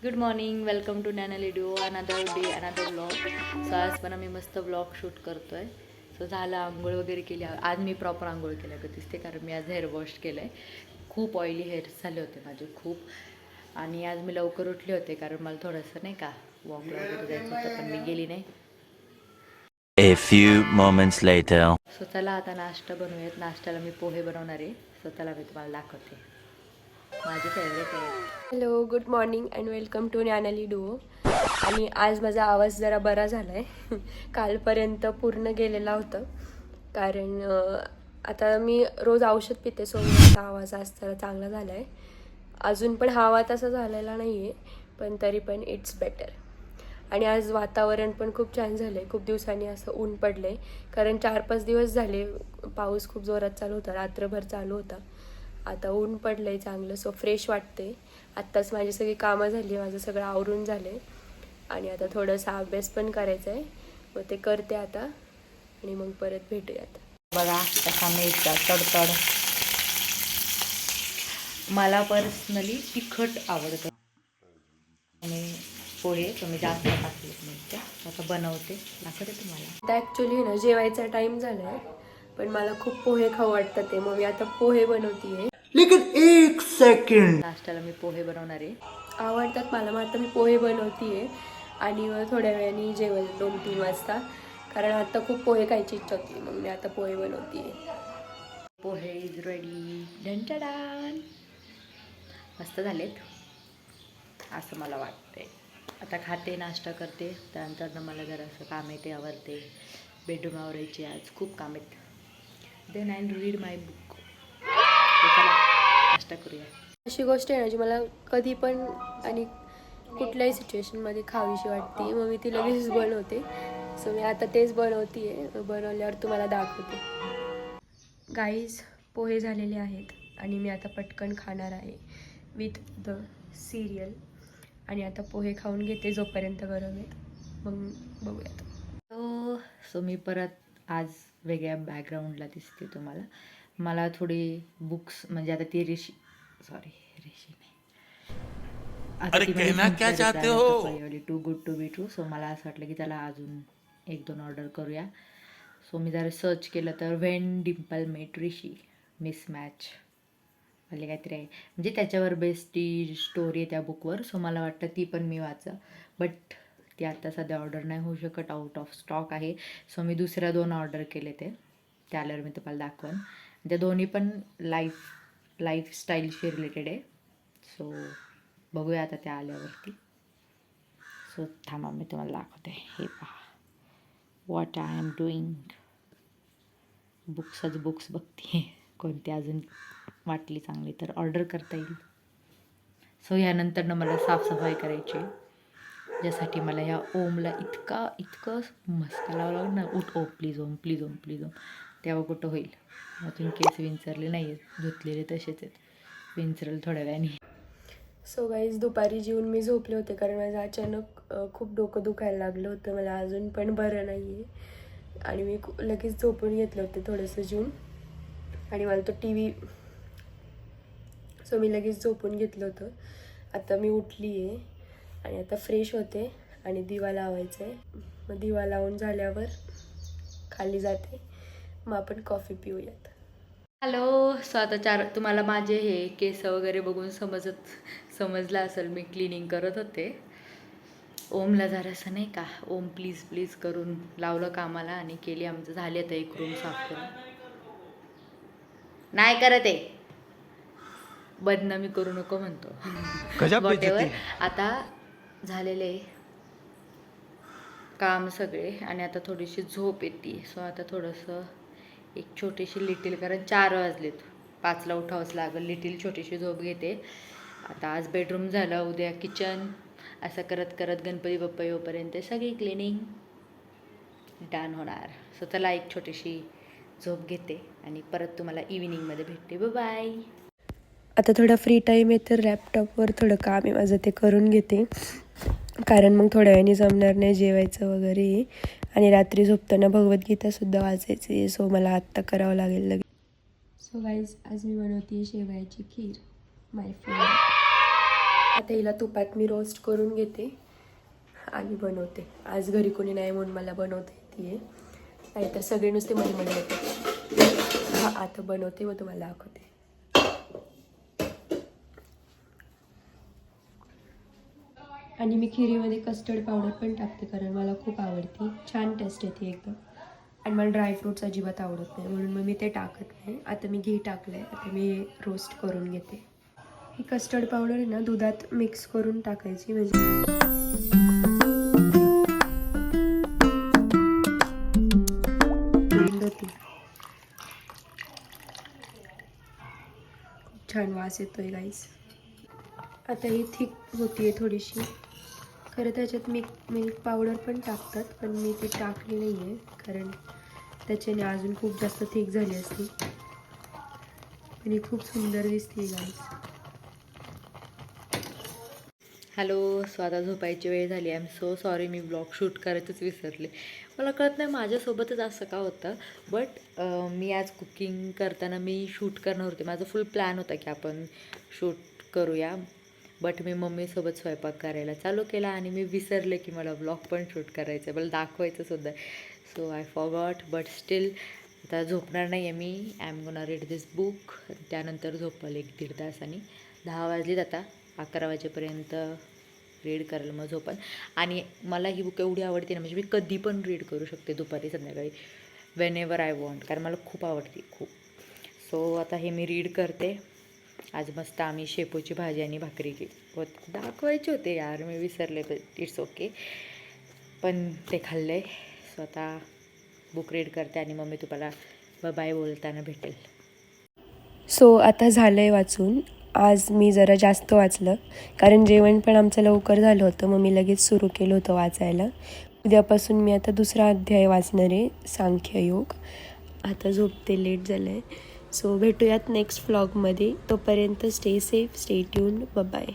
Good morning, welcome to Nanal video, another day another vlog. So आज पण आम्ही मस्त व्लॉग शूट करतो आहे. सो झालं, आंघोळ वगैरे केली. आज मी प्रॉपर आंघोळ केल्या का दिसते, कारण मी आज हेअर वॉश केलं आहे. खूप ऑइली हेअर्स झाले होते माझे खूप. आणि आज मी लवकर उठले होते कारण मला थोडंसं नाही का वॉकला वगैरे जायचं होतं, पण मी गेली नाही. A few moments later. So चला आता नाश्ता बनवूयात. नाश्त्याला मी पोहे बनवणार आहे. सो चला मी तुम्हाला दाखवते, माझे फेवरेट आहे. Hello, good morning and welcome to Nanali duo. आणि आज माझा आवाज जरा बरा झाला आहे. कालपर्यंत पूर्ण गेलेला होतं, कारण आता मी रोज औषध पिते, सो माझा आवाज आज जरा चांगला झाला आहे. अजून पण हवा तसा झालेला नाही आहे, पण तरी पण इट्स बेटर. आणि आज वातावरण पण खूप छान झालं आहे. खूप दिवसांनी असं ऊन पडलं आहे, कारण 4-5 दिवस झाले पाऊस खूप जोरात चालू होता, रात्रभर चालू होता. आता ऊन पडलं आहे चांगलं, सो फ्रेश वाटते. आत्ताच माझी सगळी कामं झाली, माझं सगळं आवरून झालं आणि आता थोडंसं अभ्यास पण करायचा आहे, मग ते करते आता आणि मग परत भेटूयात. बघा कसा मिरचा तडतड. मला पर्सनली तिखट आवडतं आणि पोहे कमी जास्त टाकले मिरच्या. आता बनवते, दाखवते तुम्हाला. आता ॲक्च्युली ना जेवायचा टाईम झाला आहे, पण मला खूप पोहे खाऊ वाटतात ते, मग मी आता पोहे बनवते आहे. लेकिन एक सेकंड. नाश्त्याला मी पोहे बनवणार आहे. आवडतात मला, मग आता मी पोहे बनवते आहे आणि मग थोड्या वेळाने जेवण 2-3 वाजता, कारण आता खूप पोहे खायची इच्छा होती, मग मी आता पोहे बनवते आहे. पोहे इज रेडी. डन. मस्त झालेत असं मला वाटतंय. आता खाते, नाश्ता करते, त्यानंतर मला जरासं काम आहे ते आवरते. बेडरूम आवरायची, आज खूप काम आहेत. Then I read my book. चला नाश्ता करूया. अशी गोष्ट आहे ना जी मला कधी पण आणि कुठल्याही सिच्युएशनमध्ये खावीशी वाटते, मग मी ती लगेच बनवते. सो मी आता तेच बनवते आहे, बनवल्यावर तुम्हाला दाखवते. गाईज, पोहे झालेले आहेत आणि मी आता पटकन खाणार आहे विथ द सिरियल. आणि आता पोहे खाऊन घेते जोपर्यंत गरम आहेत, मग बघूयात. सो मी परत आज वेगळ्या बॅकग्राऊंडला दिसते तुम्हाला. मला थोडी बुक्स, म्हणजे आता ती ऋषी नाही, अरे कहना क्या चाहते हो? Too good to be true. So मला असं वाटलं की त्याला अजून 1-2 ऑर्डर करूया. सो मी जरा सर्च केलं तर when Dimple met Rishi mismatch म्हणजे काहीतरी आहे, म्हणजे त्याच्यावर बेस्ट ती स्टोरी आहे त्या बुकवर. सो मला वाटतं ती पण मी वाचा, बट ती आता सध्या ऑर्डर नाही होऊ शकत, आउट ऑफ स्टॉक आहे. सो मी दुसऱ्या 2 ऑर्डर केले, ते त्याल्यावर मी तुम्हाला दाखवेन. त्या दोन्ही पण लाईफस्टाईलशी रिलेटेड आहे. सो बघूया आता त्या आल्यावरती. सो थांबा, मी तुम्हाला दाखवते. हे पहा, what I am doing. Books बघते, कोणती अजून वाटली चांगली तर ऑर्डर करता येईल. सो ह्यानंतर मला साफसफाई करायची, ज्यासाठी मला ह्या ओमला इतकं मस्त लावलं ना. उठ Om, please Om, please Om, please Om. तेव्हा कुठं होईल. अजून केस विंचरले नाही आहेत, धुतलेले तसेच आहेत, विंचरल थोड्या वेळाने. सो गाईज, दुपारी जेवून मी झोपले होते, कारण माझं अचानक खूप डोकं दुखायला लागलं होतं. मला अजून पण बरं नाही आहे आणि मी लगेच झोपून घेतलं होतं थोडंसं जेवून. आणि मला तो सो मी लगेच झोपून घेतलं होतं. आता मी उठली आहे आणि आता फ्रेश होते आणि दिवा लावायचा आहे. मग दिवा लावून झाल्यावर खाली जाते, मग आपण कॉफी पिऊयात. हॅलो. सो आता तुम्हाला माझे हे केस वगैरे बघून समजलं असेल, मी क्लिनिंग करत होते. ओमला जरासं नाही का, ओम प्लीज प्लीज करून लावलं कामाला आणि केली. आमचं झाले आता एक रूम साफ करून. नाही करत आहे, बदनामी करू नको म्हणतो. वॉटेवर. आता झालेले काम सगळे आणि आता थोडीशी झोप येते. सो आता थोडंसं एक छोटीशी लिटिल, कारण 4 वाजलेत, 5ला उठावंच लागेल. लिटिल छोटीशी झोप घेते. आता आज बेडरूम झालं, उद्या किचन, असं करत करत गणपती बाप्पा येऊपर्यंत सगळी क्लिनिंग डन होणार. सो चला एक छोटीशी झोप घेते आणि परत तुम्हाला इव्हिनिंगमध्ये भेटते. बाय. आता थोडा फ्री टाईम आहे, तर लॅपटॉपवर थोडं काम आहे माझं, ते करून घेते, कारण मग थोड्या वेळाने जमणार नाही जेवायचं वगैरे. आणि रात्री झोपताना भगवद्गीतासुद्धा वाचायची, सो मला आत्ता करावं लागेल लगेच. सो गाईज, आज मी बनवते शेवयाची खीर, माय फेवरेट. आता हिला तुपात मी रोस्ट करून घेते आणि बनवते. आज घरी कोणी नाही म्हणून मला बनवते येते, नाहीतर सगळे नुसते मध्ये येते. हा आता बनवते व तुम्हाला दाखवते. आणि मी खिरीमध्ये कस्टर्ड पावडर पण टाकते कारण मला खूप आवडते, छान टेस्ट येते एकदम. आणि मला ड्रायफ्रूट्स अजिबात आवडत नाही म्हणून मग मी ते टाकत नाही. आता मी घी टाकलं आहे, आता मी रोस्ट करून घेते. ही कस्टर्ड पावडर आहे ना दुधात मिक्स करून टाकायची, म्हणजे होती. खूप छान वास येतोय गाईस. आता ही थिक होतीये थोडीशी. खरं त्याच्यात मिल्क पावडर पण टाकतात, पण मी ती टाकली नाही आहे कारण त्याच्याने अजून खूप जास्त थिक झाली असती. आणि खूप सुंदर दिसते गाईस. हॅलो, सो आता झोपायची वेळ झाली. I am so sorry, me blog shoot करायचंच विसरले. मला कळत नाही माझ्यासोबतच असं का होतं. बट मी आज कुकिंग करताना मी शूट करणार होते. माझा फुल प्लॅन होता की आपण शूट करूया. बट मी मम्मीसोबत स्वयंपाक करायला चालू केला आणि मी विसरले की मला ब्लॉग पण शूट करायचं आहे, मला दाखवायचंसुद्धा. So I forgot. But still आता झोपणार नाही आहे मी. I am gonna read this book. त्यानंतर झोपल 1-1.5 तासांनी. 10 वाजलीत आता. 11 वाजेपर्यंत रीड करायला मग झोपन. आणि मला ही बुक एवढी आवडते ना, म्हणजे मी कधी पण रीड करू शकते, दुपारी संध्याकाळी, वेन एवर आय वॉन्ट, कारण मला खूप आवडते खूप. सो आता हे मी रीड करते. आज मस्त आम्ही शेपूची भाजी आणि भाकरी दाखवायचे होते यार, मी विसरले. इट्स ओके, पण ते खाल्लं आहे. सो आता बुक रीड करते आणि मग मी तुम्हाला बाय बोलताना भेटेल. सो आता झालं आहे वाचून. आज मी जरा जास्त वाचलं कारण जेवण पण आमचं लवकर झालं होतं, मग मी लगेच सुरू केलं होतं वाचायला. उद्यापासून मी आता 2रा अध्याय वाचणार आहे, सांख्ययोग. आता झोपते, लेट झालं आहे. सो भेटूयात नेक्स्ट व्लॉगमध्ये. तोपर्यंत stay safe, stay tune, bye.